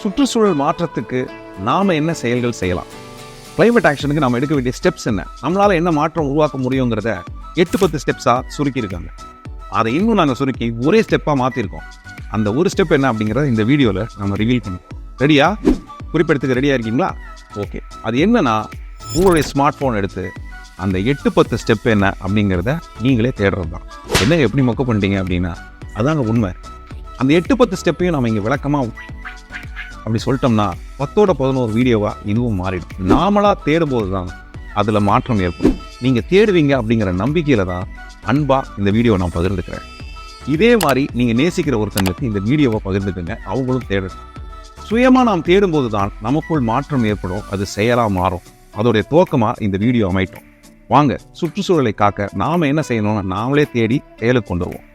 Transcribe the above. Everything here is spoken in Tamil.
சுற்றுச்சூழல் மாற்றத்துக்கு நாம் என்ன செயல்கள் செய்யலாம், கிளைமேட் ஆக்ஷனுக்கு நம்ம எடுக்க வேண்டிய ஸ்டெப்ஸ் என்ன, நம்மளால் என்ன மாற்றம் உருவாக்க முடியுங்கிறத 8-10 ஸ்டெப்ஸாக சுருக்கியிருக்காங்க. அதை இன்னும் நாங்கள் சுருக்கி ஒரே ஸ்டெப்பாக மாற்றிருக்கோம். அந்த ஒரு ஸ்டெப் என்ன அப்படிங்கிறத இந்த வீடியோவில் நம்ம ரிவீல் பண்ணுவோம். ரெடியா? குறிப்பெடுத்துக்க ரெடியாக இருக்கீங்களா? ஓகே. அது என்னன்னா, உங்களுடைய ஸ்மார்ட் ஃபோன் எடுத்து அந்த 8-10 ஸ்டெப் என்ன அப்படிங்கிறத நீங்களே தேடுறது தான். என்ன எப்படி மொக்க பண்ணிட்டீங்க அப்படின்னா, அதாங்க உண்மை. அந்த 8-10 ஸ்டெப்பையும் நம்ம இங்கே விளக்கமாக அப்படி சொல்லிட்டோம்னா 10-11 வீடியோவாக இதுவும் மாறிடும். நாமளாக தேடும்போது தான் அதில் மாற்றம் ஏற்படும். நீங்கள் தேடுவீங்க அப்படிங்கிற நம்பிக்கையில் தான் அன்பாக இந்த வீடியோவை நான் பகிர்ந்துக்கிறேன். இதே மாதிரி நீங்கள் நேசிக்கிற ஒருத்தங்களுக்கு இந்த வீடியோவை பகிர்ந்துக்குங்க, அவங்களும் தேடணும். சுயமாக நாம் தேடும்போது தான் நமக்குள் மாற்றம் ஏற்படும், அது செயலாக மாறும். அதோடைய துவக்கமாக இந்த வீடியோ அமைட்டோம். வாங்க, சுற்றுச்சூழலை காக்க நாம் என்ன செய்யணும்னு நாமளே தேடி செயலுக்கு கொண்டு வருவோம்.